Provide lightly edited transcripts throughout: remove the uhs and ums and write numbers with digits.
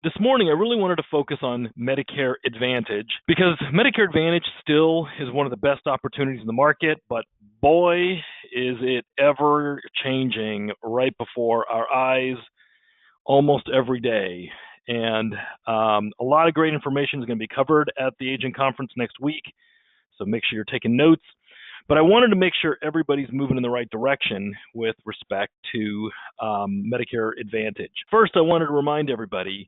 This morning, I really wanted to focus on Medicare Advantage because Medicare Advantage still is one of the best opportunities in the market, but boy, is it ever changing right before our eyes almost every day. And a lot of great information is going to be covered at the agent conference next week, so make sure you're taking notes. But I wanted to make sure everybody's moving in the right direction with respect to Medicare Advantage. First, I wanted to remind everybody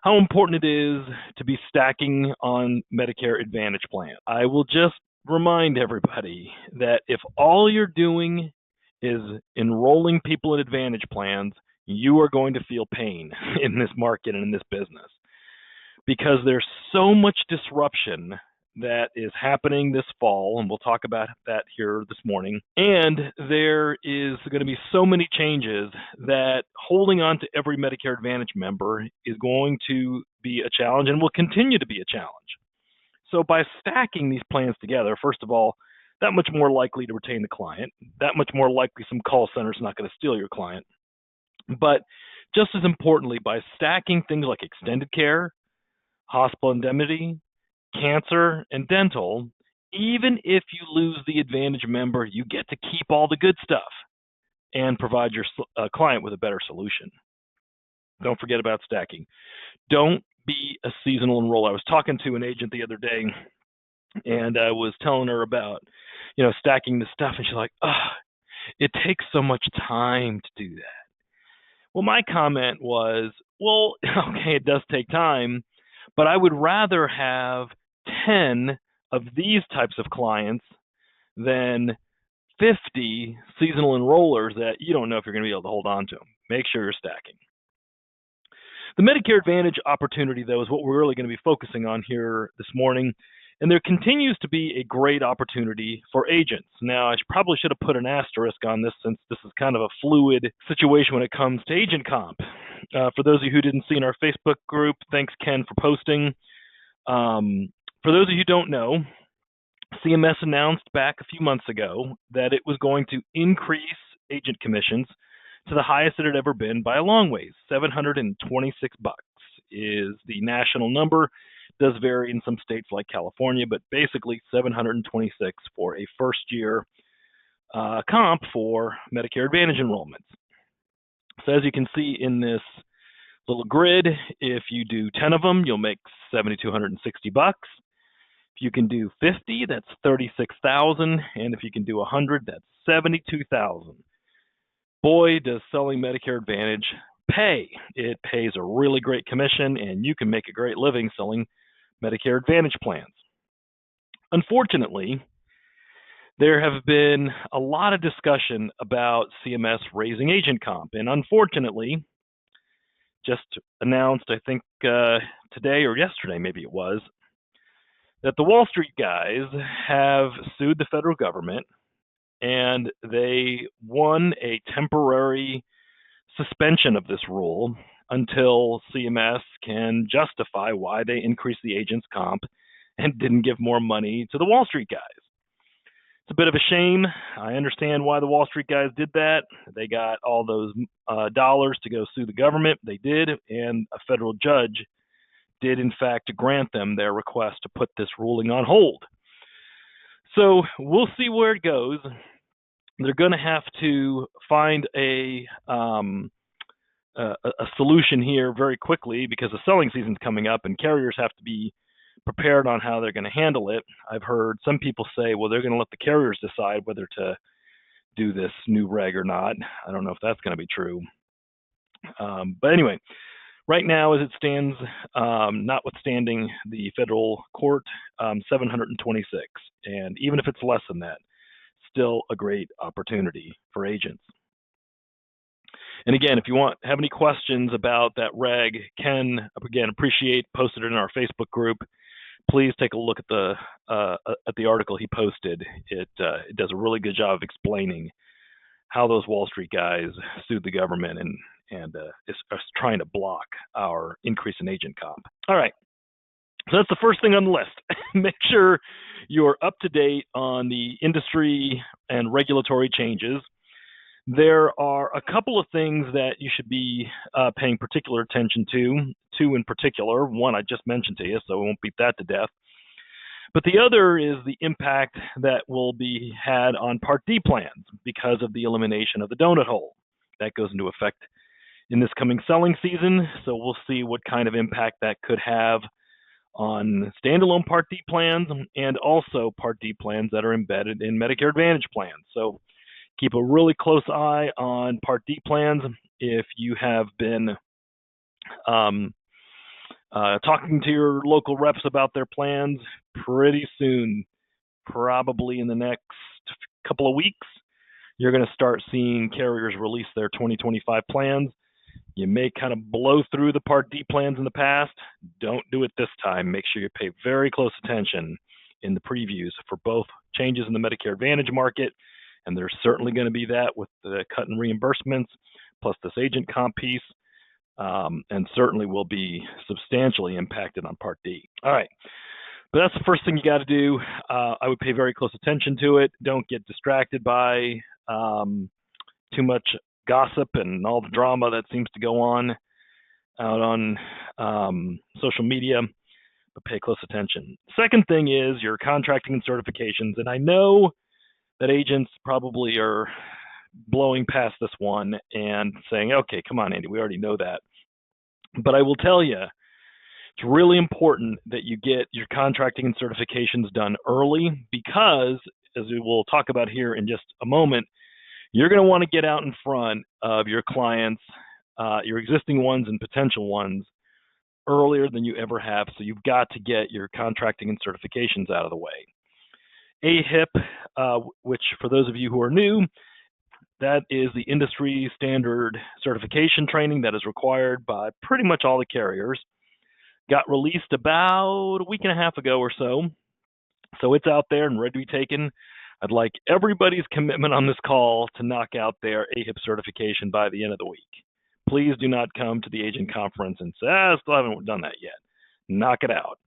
how important it is to be stacking on Medicare Advantage plans. I will just remind everybody that if all you're doing is enrolling people in Advantage plans, you are going to feel pain in this market and in this business because there's so much disruption that is happening this fall, and we'll talk about that here this morning. And there is going to be so many changes that holding on to every Medicare Advantage member is going to be a challenge and will continue to be a challenge. So by stacking these plans together, first of all, that much more likely to retain the client, that much more likely some call center is not going to steal your client. But just as importantly, by stacking things like extended care, hospital indemnity, cancer, and dental, even if you lose the Advantage member, you get to keep all the good stuff and provide your client with a better solution. Don't forget about stacking. Don't be a seasonal enroller. I was talking to an agent the other day, and I was telling her about, stacking the stuff, and she's like, it takes so much time to do that. Well, my comment was, well, okay, it does take time, but I would rather have 10 of these types of clients than 50 seasonal enrollers that you don't know if you're going to be able to hold on to them. Make sure you're stacking. The Medicare Advantage opportunity, though, is what we're really going to be focusing on here this morning. And there continues to be a great opportunity for agents. Now, I probably should have put an asterisk on this since this is kind of a fluid situation when it comes to agent comp. For those of you who didn't see in our Facebook group, thanks, Ken, for posting. For those of you who don't know, CMS announced back a few months ago that it was going to increase agent commissions to the highest it had ever been by a long ways. $726 is the national number. It does vary in some states like California, but basically $726 for a first-year comp for Medicare Advantage enrollments. So as you can see in this little grid, if you do 10 of them, you'll make $7,260. If you can do 50, that's $36,000, and if you can do 100, that's $72,000. Boy, does selling Medicare Advantage pay. It pays a really great commission, and you can make a great living selling Medicare Advantage plans. Unfortunately, there have been a lot of discussion about CMS raising agent comp, and unfortunately, just announced, I think today or yesterday, maybe it was, that the Wall Street guys have sued the federal government, and they won a temporary suspension of this rule until CMS can justify why they increased the agent's comp and didn't give more money to the Wall Street guys. It's a bit of a shame. I understand why the Wall Street guys did that. They got all those dollars to go sue the government. They did, and a federal judge did, in fact, grant them their request to put this ruling on hold. So we'll see where it goes. They're going to have to find a solution here very quickly because the selling season's coming up and carriers have to be prepared on how they're going to handle it. I've heard some people say, well, they're going to let the carriers decide whether to do this new reg or not. I don't know if that's going to be true. But anyway, right now as it stands, notwithstanding the federal court, 726. And even if it's less than that, still a great opportunity for agents. And again, if you have any questions about that reg, Ken, again, posted it in our Facebook group. Please take a look at the article he posted. It does a really good job of explaining how those Wall Street guys sued the government and is trying to block our increase in agent comp. All right. So that's the first thing on the list. Make sure you're up to date on the industry and regulatory changes. There are a couple of things that you should be paying particular attention to. Two in particular. One I just mentioned to you, so I won't beat that to death. But the other is the impact that will be had on Part D plans because of the elimination of the donut hole. That goes into effect in this coming selling season, so we'll see what kind of impact that could have on standalone Part D plans and also Part D plans that are embedded in Medicare Advantage plans. So keep a really close eye on Part D plans. If you have been talking to your local reps about their plans, pretty soon, probably in the next couple of weeks, you're going to start seeing carriers release their 2025 plans. You may kind of blow through the Part D plans in the past. Don't do it this time. Make sure you pay very close attention in the previews for both changes in the Medicare Advantage market, and there's certainly going to be that with the cut in reimbursements, plus this agent comp piece, and certainly will be substantially impacted on Part D. All right. But that's the first thing you got to do. I would pay very close attention to it. Don't get distracted by too much gossip and all the drama that seems to go on out on social media, but pay close attention. Second thing is your contracting and certifications. And I know that agents probably are blowing past this one and saying, okay, come on, Andy, we already know that. But I will tell you, it's really important that you get your contracting and certifications done early because, as we will talk about here in just a moment, you're going to want to get out in front of your clients, your existing ones and potential ones, earlier than you ever have. So you've got to get your contracting and certifications out of the way. AHIP, which for those of you who are new, that is the industry standard certification training that is required by pretty much all the carriers. Got released about a week and a half ago or so. So it's out there and ready to be taken. I'd like everybody's commitment on this call to knock out their AHIP certification by the end of the week. Please do not come to the agent conference and say, still haven't done that yet. Knock it out.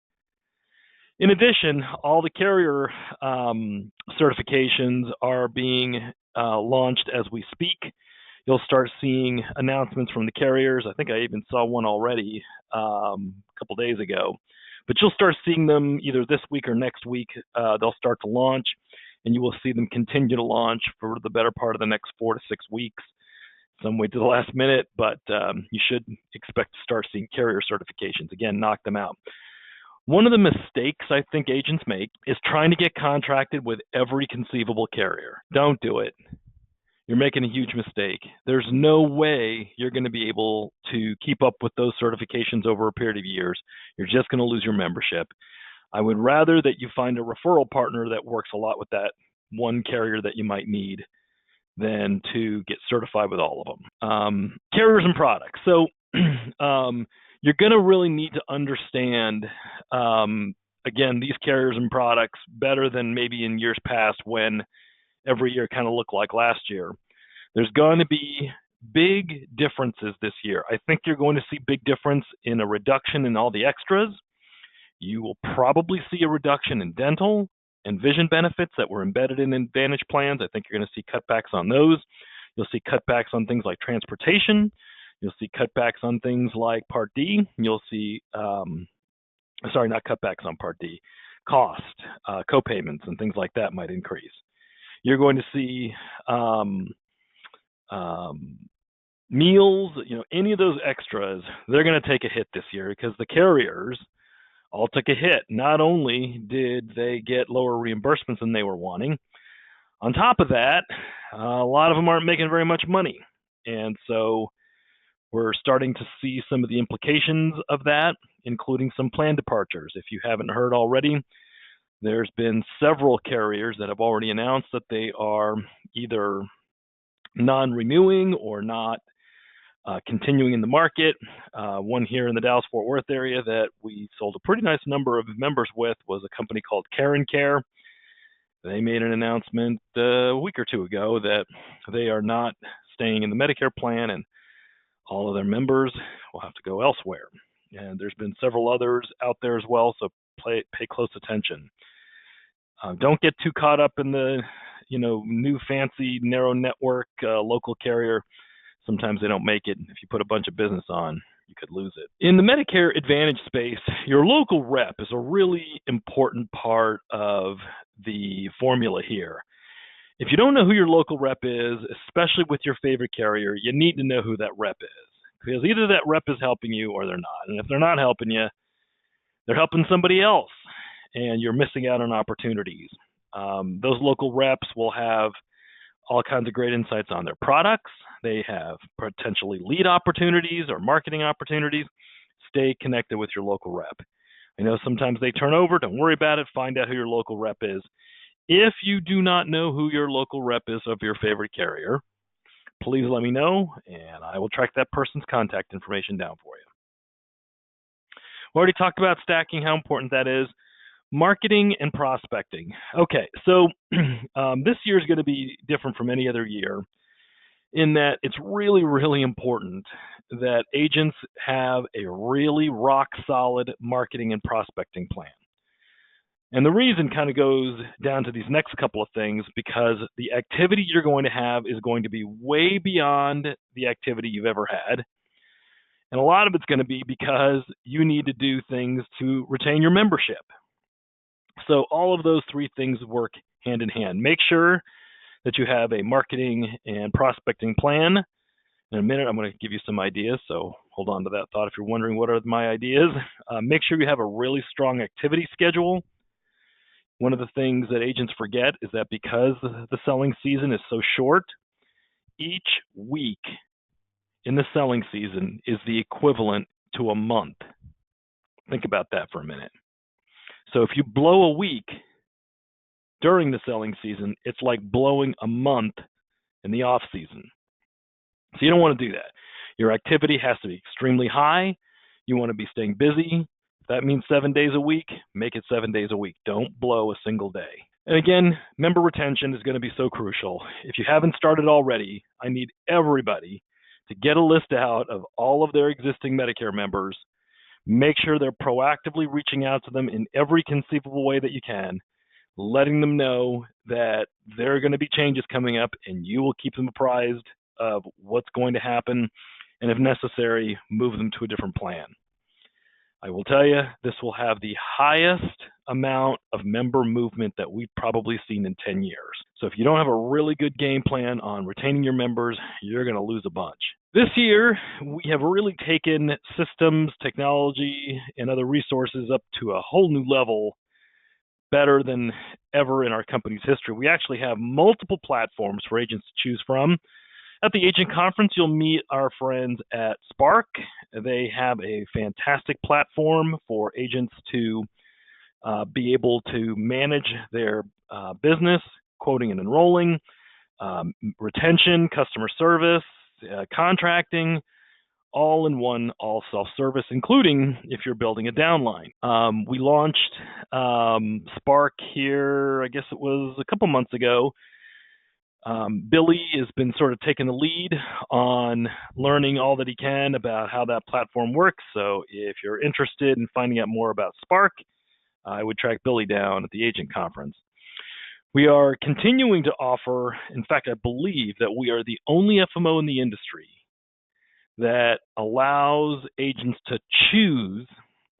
In addition, all the carrier certifications are being launched as we speak. You'll start seeing announcements from the carriers. I think I even saw one already a couple days ago. But you'll start seeing them either this week or next week. They'll start to launch, and you will see them continue to launch for the better part of the next 4 to 6 weeks. Some wait to the last minute, but you should expect to start seeing carrier certifications. Again, knock them out. One of the mistakes I think agents make is trying to get contracted with every conceivable carrier. Don't do it. You're making a huge mistake. There's no way you're going to be able to keep up with those certifications over a period of years. You're just going to lose your membership. I would rather that you find a referral partner that works a lot with that one carrier that you might need than to get certified with all of them. Carriers and products. So you're going to really need to understand, again, these carriers and products better than maybe in years past when every year kind of looked like last year. There's going to be big differences this year. I think you're going to see big difference in a reduction in all the extras. You will probably see a reduction in dental and vision benefits that were embedded in Advantage plans. I think you're going to see cutbacks on those. You'll see cutbacks on things like transportation. You'll see cutbacks on things like Part D. You'll see, not cutbacks on Part D, cost, co-payments and things like that might increase. You're going to see meals, any of those extras, they're going to take a hit this year because the carriers all took a hit. Not only did they get lower reimbursements than they were wanting, on top of that, a lot of them aren't making very much money. And so we're starting to see some of the implications of that, including some plan departures. If you haven't heard already, there's been several carriers that have already announced that they are either non-renewing or not continuing in the market. One here in the Dallas-Fort Worth area that we sold a pretty nice number of members with was a company called Karen Care. They made an announcement a week or two ago that they are not staying in the Medicare plan and all of their members will have to go elsewhere. And there's been several others out there as well, so pay close attention. Don't get too caught up in the new fancy narrow network local carrier, sometimes they don't make it. If you put a bunch of business on, you could lose it. In the Medicare Advantage space, your local rep is a really important part of the formula here. If you don't know who your local rep is, especially with your favorite carrier, you need to know who that rep is. Because either that rep is helping you or they're not. And if they're not helping you, they're helping somebody else, and you're missing out on opportunities. Those local reps will have all kinds of great insights on their products. They have potentially lead opportunities or marketing opportunities. Stay connected with your local rep. I know sometimes they turn over. Don't worry about it. Find out who your local rep is. If you do not know who your local rep is of your favorite carrier, please let me know, and I will track that person's contact information down for you. We already talked about stacking, how important that is. Marketing and prospecting. Okay, so this year is going to be different from any other year in that it's really, really important that agents have a really rock-solid marketing and prospecting plan. And the reason kind of goes down to these next couple of things, because the activity you're going to have is going to be way beyond the activity you've ever had. And a lot of it's going to be because you need to do things to retain your membership. So all of those three things work hand in hand. Make sure that you have a marketing and prospecting plan. In a minute, I'm going to give you some ideas, so hold on to that thought if you're wondering what are my ideas. Make sure you have a really strong activity schedule. One of the things that agents forget is that because the selling season is so short, each week in the selling season is the equivalent to a month. Think about that for a minute. So if you blow a week during the selling season, it's like blowing a month in the off season. So you don't want to do that. Your activity has to be extremely high. You want to be staying busy. If that means 7 days a week, make it 7 days a week. Don't blow a single day. And again, member retention is going to be so crucial. If you haven't started already, I need everybody to get a list out of all of their existing Medicare members. Make sure they're proactively reaching out to them in every conceivable way that you can, letting them know that there are going to be changes coming up and you will keep them apprised of what's going to happen, and if necessary, move them to a different plan. I will tell you, this will have the highest amount of member movement that we've probably seen in 10 years. So if you don't have a really good game plan on retaining your members, you're going to lose a bunch. This year, we have really taken systems, technology, and other resources up to a whole new level, better than ever in our company's history. We actually have multiple platforms for agents to choose from. At the agent conference, you'll meet our friends at Spark. They have a fantastic platform for agents to be able to manage their business, quoting and enrolling, retention, customer service, contracting, all in one, all self-service, including if you're building a downline. We launched Spark here, I guess it was a couple months ago. Billy has been sort of taking the lead on learning all that he can about how that platform works. So if you're interested in finding out more about Spark, I would track Billy down at the agent conference. We are continuing to offer, in fact, I believe that we are the only FMO in the industry that allows agents to choose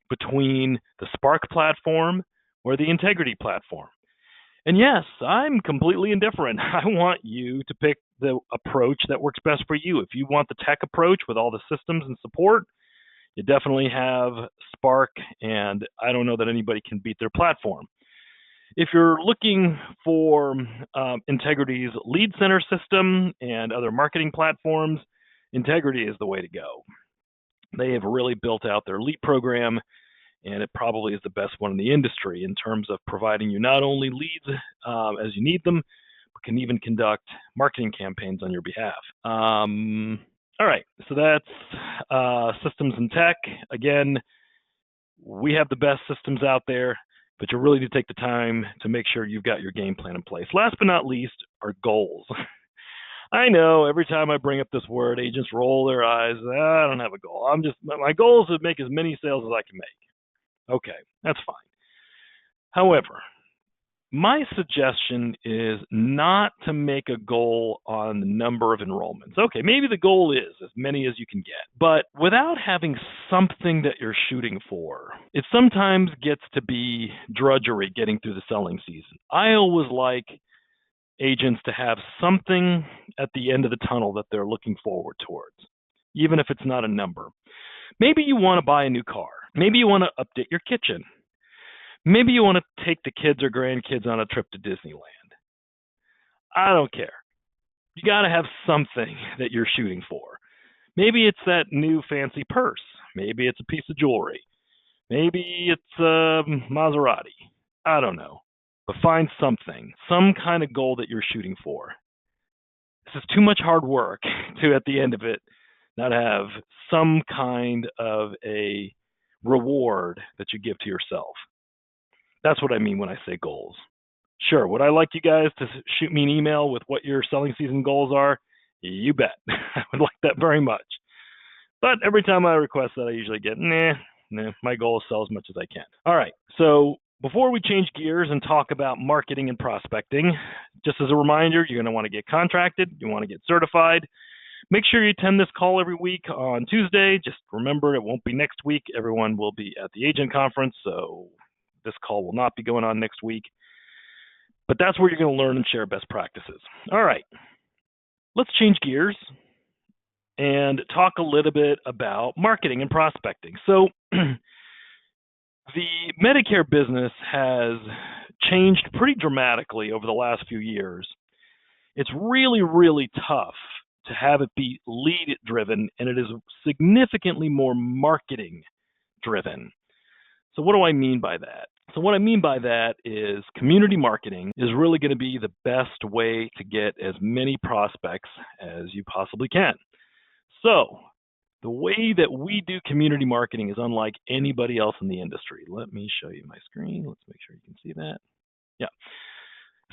between the Spark platform or the Integrity platform. And yes, I'm completely indifferent. I want you to pick the approach that works best for you. If you want the tech approach with all the systems and support, you definitely have Spark, and I don't know that anybody can beat their platform. If you're looking for Integrity's lead center system and other marketing platforms, Integrity is the way to go. They have really built out their lead program, and it probably is the best one in the industry in terms of providing you not only leads as you need them, but can even conduct marketing campaigns on your behalf. All right, so that's systems and tech. Again, we have the best systems out there, but you really need to take the time to make sure you've got your game plan in place. Last but not least are goals. I know every time I bring up this word, agents roll their eyes. I don't have a goal. My goal is to make as many sales as I can make. Okay, that's fine. However, my suggestion is not to make a goal on the number of enrollments. Okay, maybe the goal is as many as you can get, but without having something that you're shooting for, it sometimes gets to be drudgery getting through the selling season. I always like agents to have something at the end of the tunnel that they're looking forward towards, even if it's not a number. Maybe you want to buy a new car. Maybe you want to update your kitchen. Maybe you want to take the kids or grandkids on a trip to Disneyland. I don't care. You got to have something that you're shooting for. Maybe it's that new fancy purse. Maybe it's a piece of jewelry. Maybe it's a Maserati. I don't know. But find something, some kind of goal that you're shooting for. This is too much hard work to, at the end of it, not have some kind of a reward that you give to yourself. That's what I mean when I say goals. Sure, would I like you guys to shoot me an email with what your selling season goals are? You bet. I would like that very much. But every time I request that, I usually get, nah, my goal is sell as much as I can. All right, so before we change gears and talk about marketing and prospecting, just as a reminder, you're going to want to get contracted, you want to get certified. Make sure you attend this call every week on Tuesday. Just remember, it won't be next week. Everyone will be at the agent conference, so this call will not be going on next week. But that's where you're going to learn and share best practices. All right, let's change gears and talk a little bit about marketing and prospecting. So the Medicare business has changed pretty dramatically over the last few years. It's really, really tough to have it be lead driven, and it is significantly more marketing driven. So what do I mean by that? So what I mean by that is community marketing is really going to be the best way to get as many prospects as you possibly can. So the way that we do community marketing is unlike anybody else in the industry. Let me show you my screen. Let's make sure you can see that. Yeah.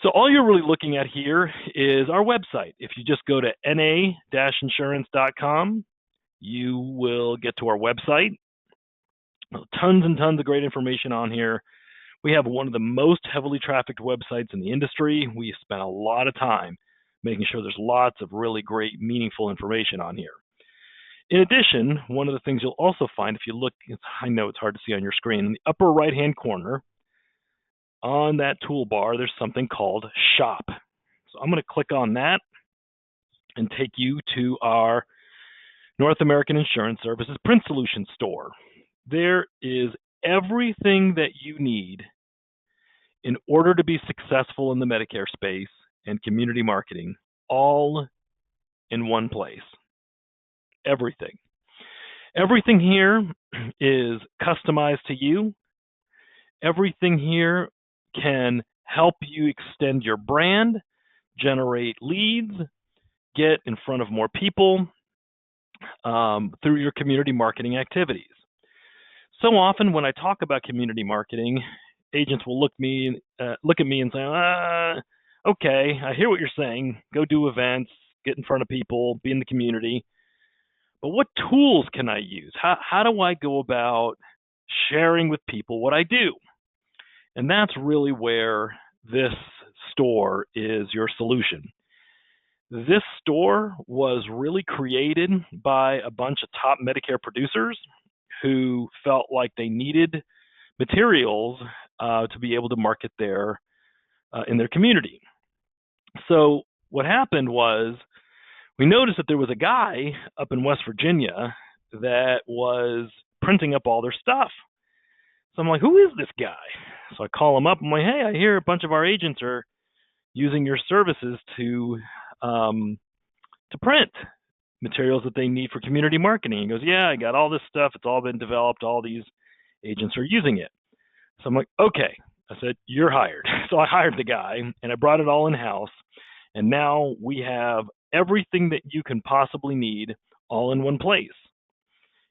So all you're really looking at here is our website. If you just go to na-insurance.com, you will get to our website. Tons and tons of great information on here. We have one of the most heavily trafficked websites in the industry. We spent a lot of time making sure there's lots of really great, meaningful information on here. In addition, one of the things you'll also find if you look, I know it's hard to see on your screen, in the upper right-hand corner, on that toolbar, there's something called Shop. So I'm going to click on that and take you to our North American Insurance Services Print Solutions store. There is everything that you need in order to be successful in the Medicare space and community marketing, all in one place. Everything. Everything here is customized to you. Everything here can help you extend your brand, generate leads, get in front of more people through your community marketing activities. So often when I talk about community marketing, agents will look at me and say, okay, I hear what you're saying. Go do events, get in front of people, be in the community. But what tools can I use? How do I go about sharing with people what I do? And that's really where this store is your solution. This store was really created by a bunch of top Medicare producers who felt like they needed materials to be able to market in their community. So what happened was we noticed that there was a guy up in West Virginia that was printing up all their stuff. So I'm like, who is this guy? So I call him up. I'm like, hey, I hear a bunch of our agents are using your services to print materials that they need for community marketing. He goes, yeah, I got all this stuff. It's all been developed. All these agents are using it. So I'm like, okay. I said, you're hired. So I hired the guy and I brought it all in-house. And now we have everything that you can possibly need all in one place.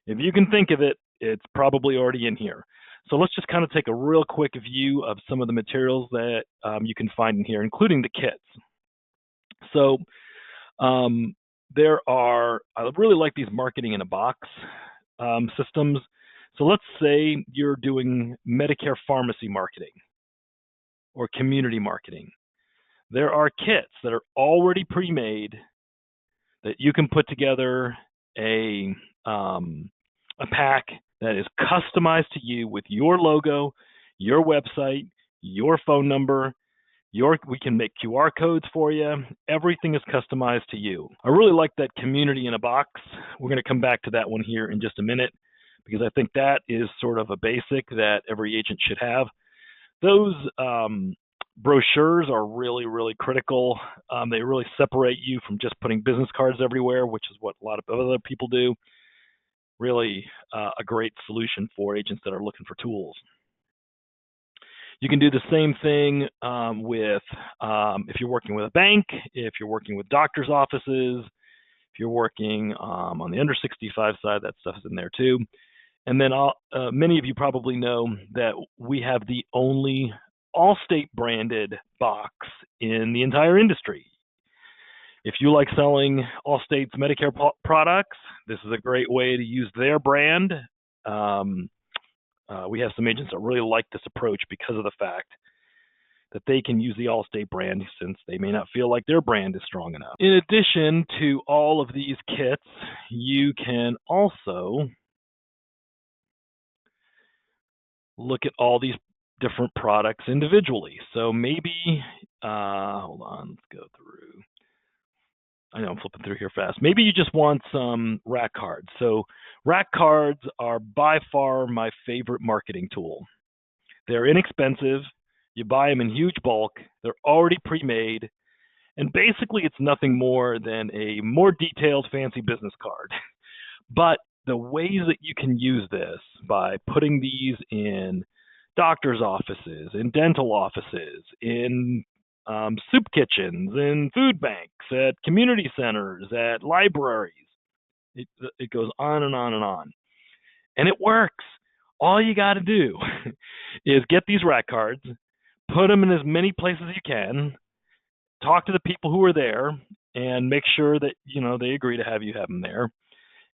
If you can think of it, it's probably already in here. So let's just kind of take a real quick view of some of the materials that you can find in here, including the kits. So I really like these marketing in a box systems. So let's say you're doing Medicare pharmacy marketing, or community marketing. There are kits that are already pre-made that you can put together a pack that is customized to you with your logo, your website, your phone number. We can make QR codes for you. Everything is customized to you. I really like that community in a box. We're going to come back to that one here in just a minute because I think that is sort of a basic that every agent should have. Those brochures are really, really critical. They really separate you from just putting business cards everywhere, which is what a lot of other people do. Really a great solution for agents that are looking for tools. You can do the same thing with if you're working with a bank, if you're working with doctor's offices, if you're working on the under 65 side, that stuff is in there too. And then many of you probably know that we have the only Allstate branded box in the entire industry. If you like selling Allstate's Medicare products, this is a great way to use their brand. We have some agents that really like this approach because of the fact that they can use the Allstate brand since they may not feel like their brand is strong enough. In addition to all of these kits, you can also look at all these different products individually. So maybe, hold on, let's go through. I know I'm flipping through here fast. Maybe you just want some rack cards. So rack cards are by far my favorite marketing tool. They're inexpensive. You buy them in huge bulk. They're already pre-made. And basically, it's nothing more than a more detailed, fancy business card. But the ways that you can use this by putting these in doctor's offices, in dental offices, in soup kitchens, in food banks, at community centers, at libraries. It goes on and on and on. And it works. All you got to do is get these rack cards, put them in as many places as you can, talk to the people who are there, and make sure that they agree to have you have them there.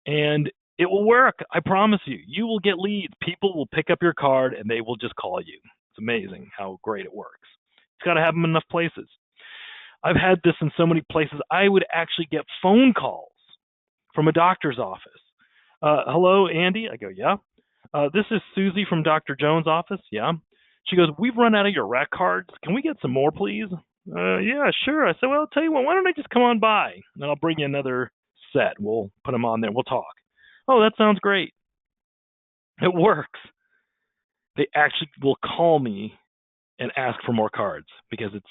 And it will work. I promise you. You will get leads. People will pick up your card and they will just call you. It's amazing how great it works. It's got to have them in enough places. I've had this in so many places. I would actually get phone calls from a doctor's office. Hello, Andy? I go, yeah. This is Susie from Dr. Jones' office. Yeah. She goes, we've run out of your rack cards. Can we get some more, please? Yeah, sure. I said, well, I'll tell you what, why don't I just come on by and I'll bring you another set. We'll put them on there. We'll talk. Oh, that sounds great. It works. They actually will call me and ask for more cards because it's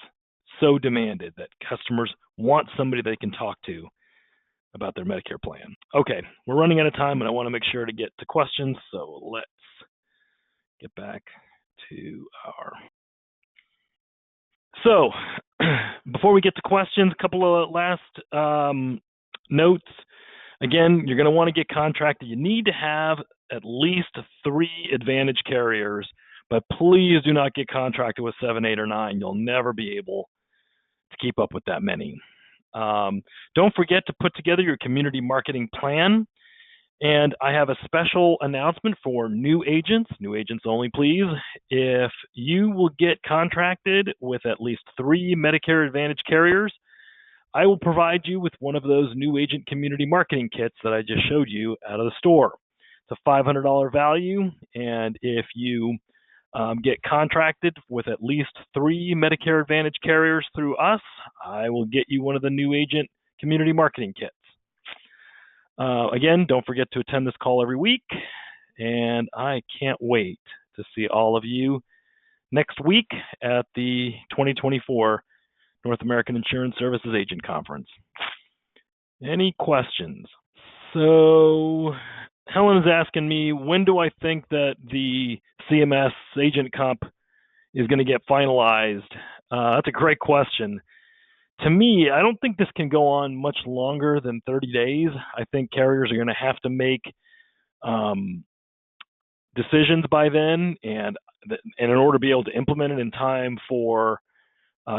so demanded that customers want somebody they can talk to about their Medicare plan. Okay, we're running out of time and I want to make sure to get to questions, so let's get back to our... So, before we get to questions, a couple of last notes. Again, you're going to want to get contracted. You need to have at least 3 Advantage carriers, but please do not get contracted with 7, 8, or 9. You'll never be able to keep up with that many. Don't forget to put together your community marketing plan. And I have a special announcement for new agents only, please. If you will get contracted with at least 3 Medicare Advantage carriers, I will provide you with one of those new agent community marketing kits that I just showed you out of the store. It's a $500 value, and if you get contracted with at least 3 Medicare Advantage carriers through us, I will get you one of the new agent community marketing kits. Again, don't forget to attend this call every week, and I can't wait to see all of you next week at the 2024 North American Insurance Services Agent Conference. Any questions? So Helen is asking me, when do I think that the CMS Agent Comp is going to get finalized? That's a great question. To me, I don't think this can go on much longer than 30 days. I think carriers are going to have to make decisions by then, and in order to be able to implement it in time for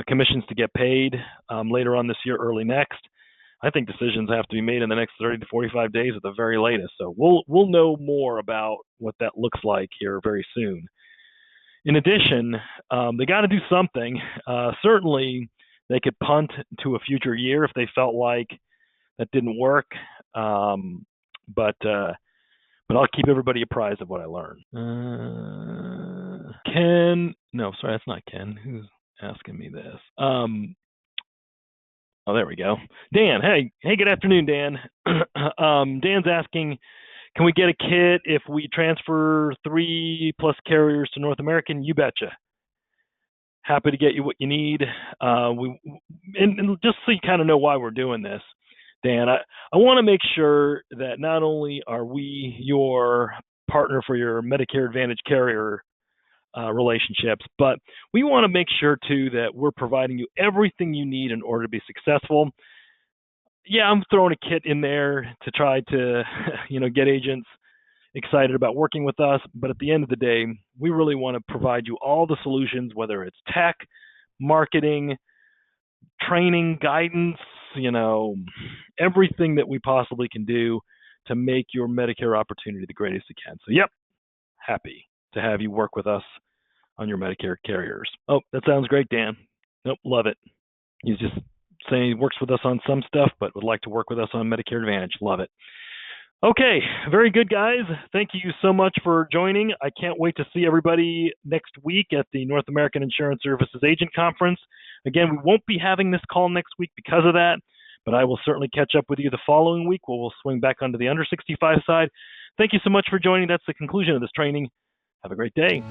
commissions to get paid later on this year, early next, I think decisions have to be made in the next 30 to 45 days at the very latest. So we'll know more about what that looks like here very soon. In addition, they got to do something. Certainly, they could punt to a future year if they felt like that didn't work. Um, but I'll keep everybody apprised of what I learn. Ken, no, sorry, that's not Ken. Who's asking me this? Oh, there we go. Dan, hey, good afternoon, Dan. Dan's asking, can we get a kit if we transfer 3+ carriers to North American? You betcha. Happy to get you what you need. And just so you kind of know why we're doing this, Dan, I want to make sure that not only are we your partner for your Medicare Advantage carrier relationships, but we want to make sure too that we're providing you everything you need in order to be successful. Yeah, I'm throwing a kit in there to try to, get agents excited about working with us. But at the end of the day, we really want to provide you all the solutions, whether it's tech, marketing, training, guidance, everything that we possibly can do to make your Medicare opportunity the greatest it can. So, yep, happy to have you work with us on your Medicare carriers. Oh, that sounds great, Dan. Nope, love it. He's just saying he works with us on some stuff, but would like to work with us on Medicare Advantage. Love it. Okay, very good, guys. Thank you so much for joining. I can't wait to see everybody next week at the North American Insurance Services Agent Conference. Again, we won't be having this call next week because of that, but I will certainly catch up with you the following week where we'll swing back onto the under 65 side. Thank you so much for joining. That's the conclusion of this training. Have a great day.